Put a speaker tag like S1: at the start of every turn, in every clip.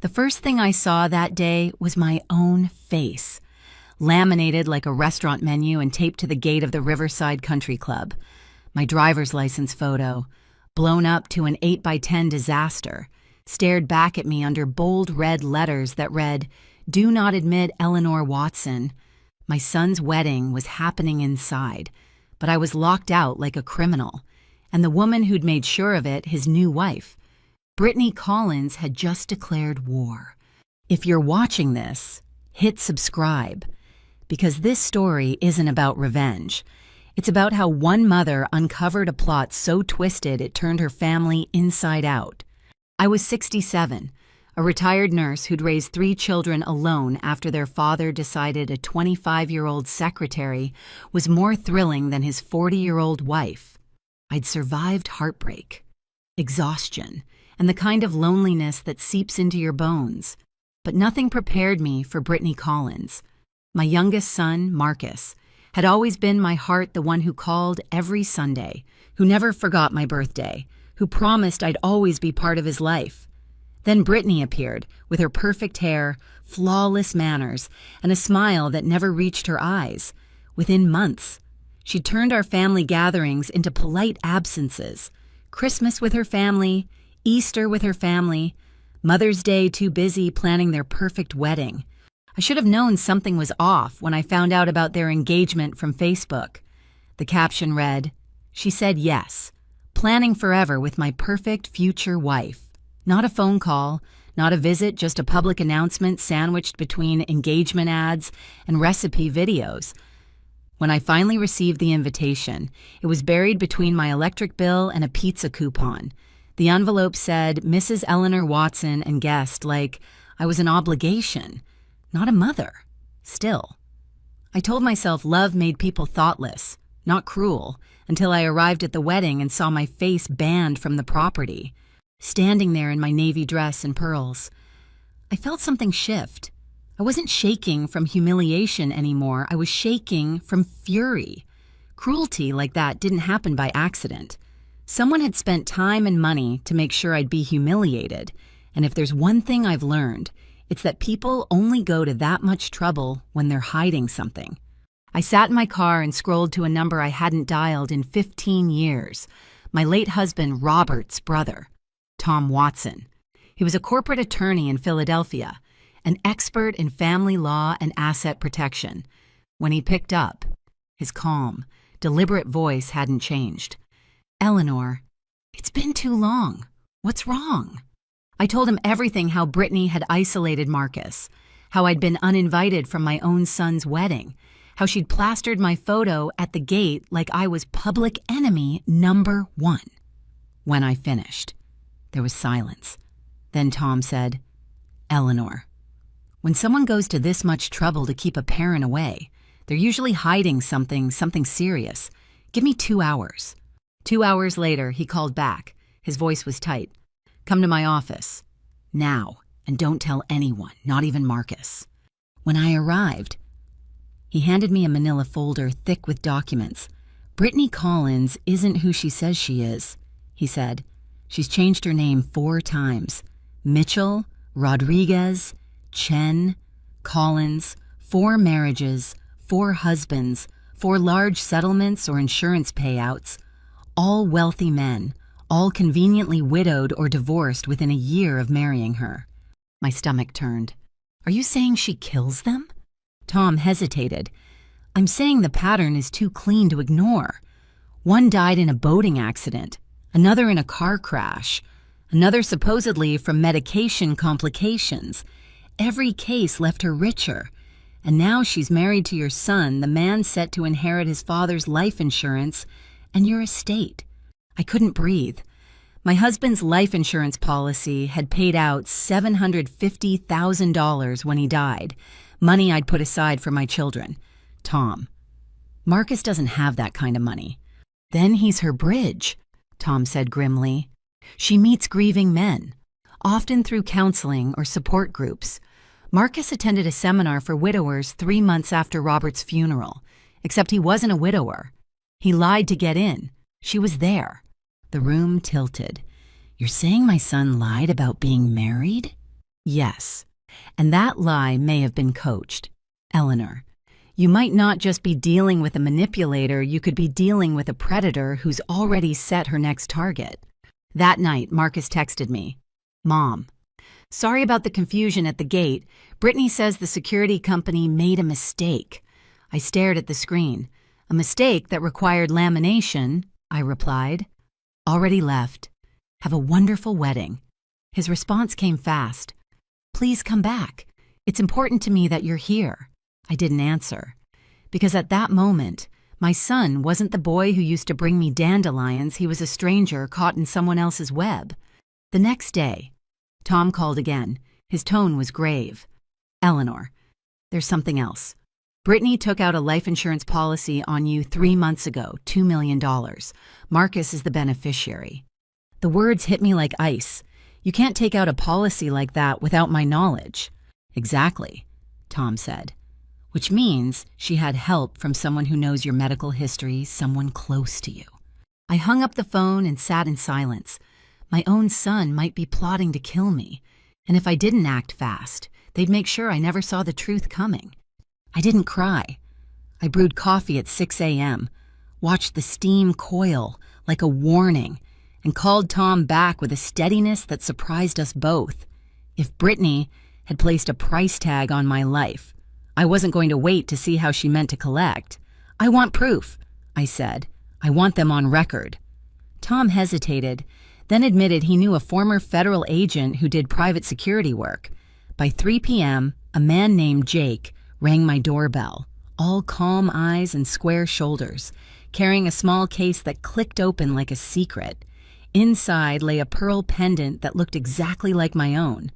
S1: The first thing I saw that day was my own face, laminated like a restaurant menu and taped to the gate of the Riverside Country Club. My driver's license photo, blown up to an 8x10 disaster, stared back at me under bold red letters that read, "Do not admit Eleanor Watson." My son's wedding was happening inside, but I was locked out like a criminal, and the woman who'd made sure of it, his new wife, Brittany Collins, had just declared war. If you're watching this, hit subscribe, because this story isn't about revenge. It's about how one mother uncovered a plot so twisted it turned her family inside out. I was 67, a retired nurse who'd raised 3 children alone after their father decided a 25-year-old secretary was more thrilling than his 40-year-old wife. I'd survived heartbreak, exhaustion, and the kind of loneliness that seeps into your bones. But nothing prepared me for Brittany Collins. My youngest son, Marcus, had always been my heart, the one who called every Sunday, who never forgot my birthday, who promised I'd always be part of his life. Then Brittany appeared, with her perfect hair, flawless manners, and a smile that never reached her eyes. Within months, she turned our family gatherings into polite absences. Christmas with her family, Easter with her family, Mother's Day too busy planning their perfect wedding. I should have known something was off when I found out about their engagement from Facebook. The caption read, "She said yes, planning forever with my perfect future wife." Not a phone call, not a visit, just a public announcement sandwiched between engagement ads and recipe videos. When I finally received the invitation, it was buried between my electric bill and a pizza coupon. The envelope said, "Mrs. Eleanor Watson and guest," like I was an obligation, not a mother. Still, I told myself love made people thoughtless, not cruel, until I arrived at the wedding and saw my face banned from the property. Standing there in my navy dress and pearls, I felt something shift. I wasn't shaking from humiliation anymore. I was shaking from fury. Cruelty like that didn't happen by accident. Someone had spent time and money to make sure I'd be humiliated. And if there's one thing I've learned, it's that people only go to that much trouble when they're hiding something. I sat in my car and scrolled to a number I hadn't dialed in 15 years. My late husband Robert's brother, Tom Watson. He was a corporate attorney in Philadelphia, an expert in family law and asset protection. When he picked up, his calm, deliberate voice hadn't changed. "Eleanor, it's been too long. What's wrong?" I told him everything, how Brittany had isolated Marcus, how I'd been uninvited from my own son's wedding, how she'd plastered my photo at the gate like I was public enemy number 1. When I finished, there was silence. Then Tom said, "Eleanor, when someone goes to this much trouble to keep a parent away, they're usually hiding something serious. Give me 2 hours. 2 hours later, he called back. His voice was tight. "Come to my office. Now, and don't tell anyone, not even Marcus." When I arrived, he handed me a manila folder thick with documents. "Brittany Collins isn't who she says she is," he said. "She's changed her name 4 times. Mitchell, Rodriguez, Chen, Collins, 4 marriages, 4 husbands, 4 large settlements or insurance payouts, all wealthy men, all conveniently widowed or divorced within a year of marrying her." My stomach turned. "Are you saying she kills them?" Tom hesitated. "I'm saying the pattern is too clean to ignore. One died in a boating accident, another in a car crash, another supposedly from medication complications. Every case left her richer. And now she's married to your son, the man set to inherit his father's life insurance and your estate." I couldn't breathe. My husband's life insurance policy had paid out $750,000 when he died, money I'd put aside for my children. "Tom, Marcus doesn't have that kind of money." "Then he's her bridge," Tom said grimly. "She meets grieving men, often through counseling or support groups. Marcus attended a seminar for widowers 3 months after Robert's funeral, except he wasn't a widower. He lied to get in. She was there." The room tilted. "You're saying my son lied about being married?" Yes. And that lie may have been coached. Eleanor, you might not just be dealing with a manipulator, you could be dealing with a predator who's already set her next target. That night, Marcus texted me, "Mom, sorry about the confusion at the gate. Brittany says the security company made a mistake." I stared at the screen. "A mistake that required lamination," I replied. "Already left. Have a wonderful wedding." His response came fast. "Please come back. It's important to me that you're here." I didn't answer. Because at that moment, my son wasn't the boy who used to bring me dandelions. He was a stranger caught in someone else's web. The next day, Tom called again. His tone was grave. "Eleanor, there's something else. Brittany took out a life insurance policy on you 3 months ago, $2 million. Marcus is the beneficiary." The words hit me like ice. "You can't take out a policy like that without my knowledge." "Exactly," Tom said. "Which means she had help from someone who knows your medical history, someone close to you." I hung up the phone and sat in silence. My own son might be plotting to kill me, and if I didn't act fast, they'd make sure I never saw the truth coming. I didn't cry. I brewed coffee at 6 a.m., watched the steam coil like a warning, and called Tom back with a steadiness that surprised us both. If Brittany had placed a price tag on my life, I wasn't going to wait to see how she meant to collect. "I want proof," I said. "I want them on record." Tom hesitated, then admitted he knew a former federal agent who did private security work. By 3 p.m., a man named Jake rang my doorbell, all calm eyes and square shoulders, carrying a small case that clicked open like a secret. Inside lay a pearl pendant that looked exactly like my own,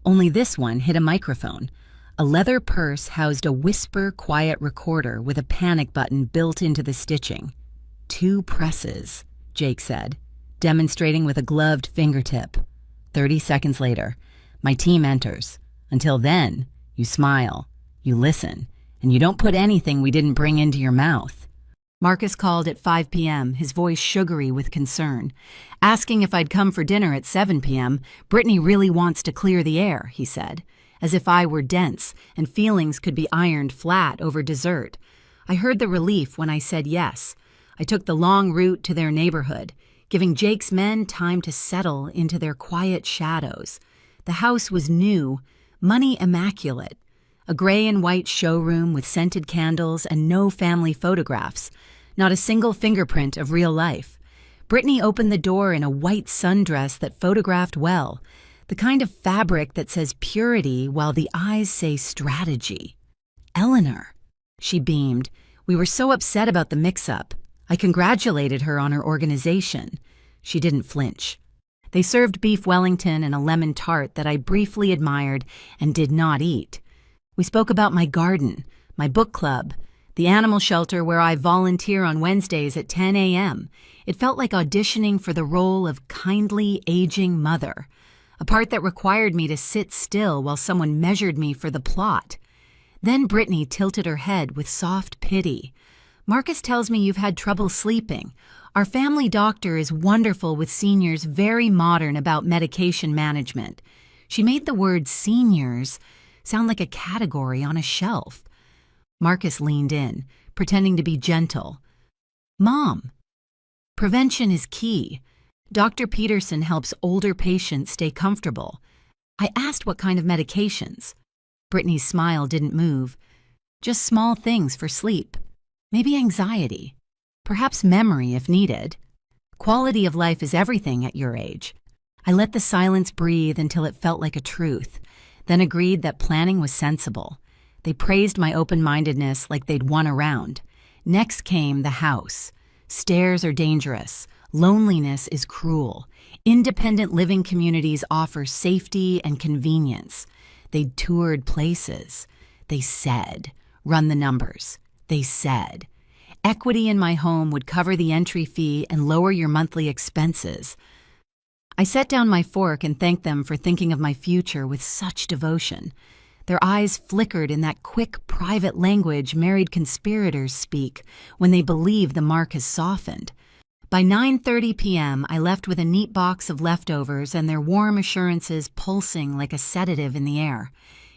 S1: only this one hid a microphone. A leather purse housed a whisper-quiet recorder with a panic button built into the stitching. 2 presses, Jake said, demonstrating with a gloved fingertip. 30 seconds later, my team enters. Until then, you smile, you listen, and you don't put anything we didn't bring into your mouth. Marcus called at 5 p.m., his voice sugary with concern. Asking if I'd come for dinner at 7 p.m., "Brittany really wants to clear the air," he said, as if I were dense and feelings could be ironed flat over dessert. I heard the relief when I said yes. I took the long route to their neighborhood, giving Jake's men time to settle into their quiet shadows. The house was new, money immaculate. A gray and white showroom with scented candles and no family photographs. Not a single fingerprint of real life. Brittany opened the door in a white sundress that photographed well, the kind of fabric that says purity while the eyes say strategy. "Eleanor," she beamed. "We were so upset about the mix-up. I congratulated her on her organization." She didn't flinch. They served beef Wellington and a lemon tart that I briefly admired and did not eat. We spoke about my garden, my book club, the animal shelter where I volunteer on Wednesdays at 10 a.m. It felt like auditioning for the role of kindly aging mother, a part that required me to sit still while someone measured me for the plot. Then Brittany tilted her head with soft pity. "Marcus tells me you've had trouble sleeping. Our family doctor is wonderful with seniors, very modern about medication management." She made the word seniors sound like a category on a shelf. Marcus leaned in, pretending to be gentle. "Mom, prevention is key. Dr. Peterson helps older patients stay comfortable." I asked what kind of medications. Brittany's smile didn't move. "Just small things for sleep. Maybe anxiety. Perhaps memory if needed. Quality of life is everything at your age." I let the silence breathe until it felt like a truth, then agreed that planning was sensible. They praised my open-mindedness like they'd won a round. Next came the house. Stairs are dangerous. Loneliness is cruel. Independent living communities offer safety and convenience. They toured places. They said, "Run the numbers." They said, "Equity in my home would cover the entry fee and lower your monthly expenses." I set down my fork and thanked them for thinking of my future with such devotion. Their eyes flickered in that quick, private language married conspirators speak when they believe the mark has softened. By 9:30 p.m., I left with a neat box of leftovers and their warm assurances pulsing like a sedative in the air.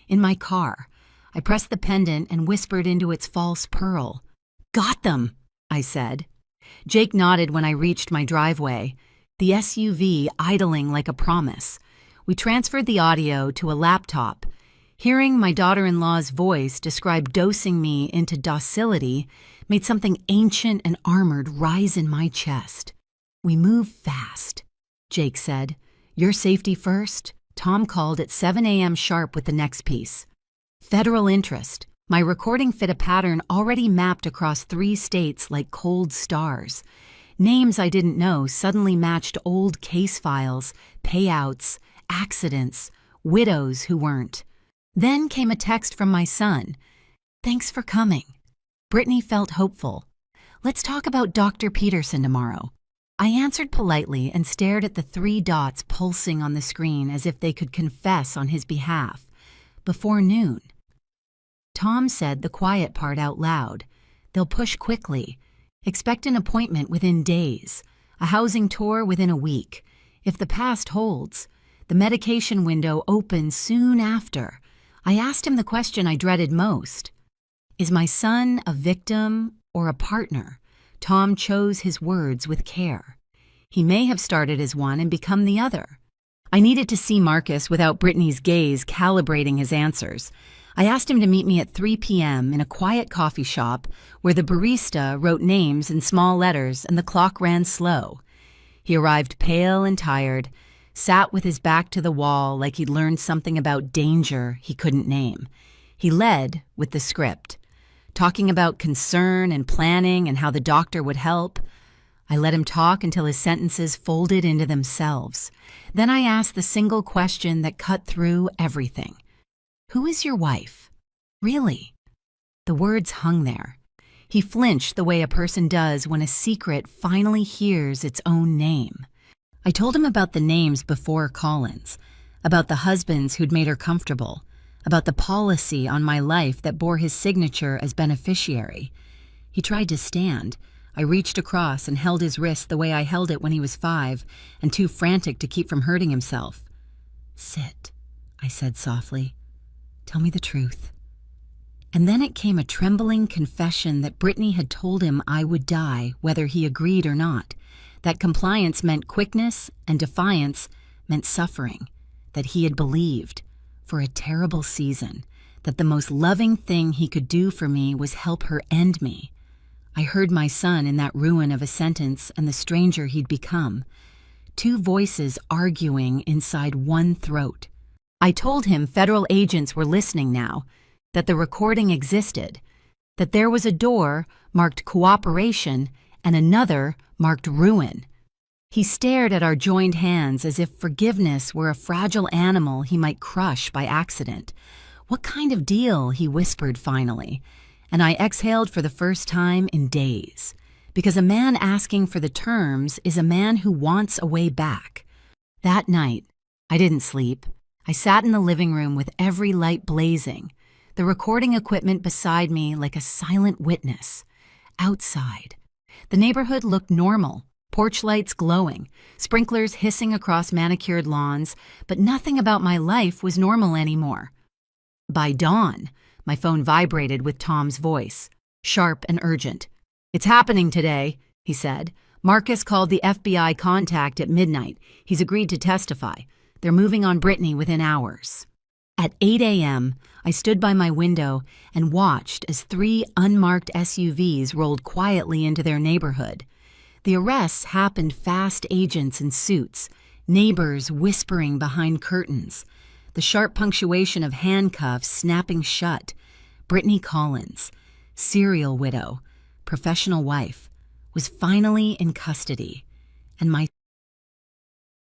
S1: In my car, I pressed the pendant and whispered into its false pearl. "Got them," I said. Jake nodded when I reached my driveway, the SUV idling like a promise. We transferred the audio to a laptop. Hearing my daughter-in-law's voice describe dosing me into docility made something ancient and armored rise in my chest. "We move fast," Jake said. "Your safety first." Tom called at 7 a.m. sharp with the next piece. Federal interest. My recording fit a pattern already mapped across 3 states like cold stars. Names I didn't know suddenly matched old case files, payouts, accidents, widows who weren't. Then came a text from my son. "Thanks for coming." Brittany felt hopeful. "Let's talk about Dr. Peterson tomorrow." I answered politely and stared at the 3 dots pulsing on the screen as if they could confess on his behalf. Before noon. Tom said the quiet part out loud. "They'll push quickly. Expect an appointment within days. A housing tour within a week. If the past holds, the medication window opens soon after." I asked him the question I dreaded most. Is my son a victim or a partner? Tom chose his words with care. He may have started as one and become the other. I needed to see Marcus without Brittany's gaze calibrating his answers. I asked him to meet me at 3 p.m. in a quiet coffee shop where the barista wrote names in small letters and the clock ran slow. He arrived pale and tired, sat with his back to the wall like he'd learned something about danger he couldn't name. He led with the script, talking about concern and planning and how the doctor would help. I let him talk until his sentences folded into themselves. Then I asked the single question that cut through everything. "Who is your wife?" "Really?" The words hung there. He flinched the way a person does when a secret finally hears its own name. I told him about the names before Collins, about the husbands who'd made her comfortable, about the policy on my life that bore his signature as beneficiary. He tried to stand. I reached across and held his wrist the way I held it when he was 5 and too frantic to keep from hurting himself. "Sit," I said softly. "Tell me the truth." And then it came a trembling confession that Brittany had told him I would die whether he agreed or not, that compliance meant quickness and defiance meant suffering, that he had believed, for a terrible season, that the most loving thing he could do for me was help her end me. I heard my son in that ruin of a sentence and the stranger he'd become. 2 voices arguing inside one throat. I told him federal agents were listening now, that the recording existed, that there was a door marked cooperation and another marked ruin. He stared at our joined hands as if forgiveness were a fragile animal he might crush by accident. "What kind of deal?" he whispered finally, and I exhaled for the first time in days, because a man asking for the terms is a man who wants a way back. That night, I didn't sleep. I sat in the living room with every light blazing, the recording equipment beside me like a silent witness. Outside, the neighborhood looked normal. Porch lights glowing, sprinklers hissing across manicured lawns, but nothing about my life was normal anymore. By dawn, my phone vibrated with Tom's voice, sharp and urgent. "It's happening today," he said. "Marcus called the FBI contact at midnight. He's agreed to testify. They're moving on Brittany within hours." At 8 a.m., I stood by my window and watched as 3 unmarked SUVs rolled quietly into their neighborhood. The arrests happened fast, agents in suits, neighbors whispering behind curtains, the sharp punctuation of handcuffs snapping shut. Brittany Collins, serial widow, professional wife, was finally in custody, and my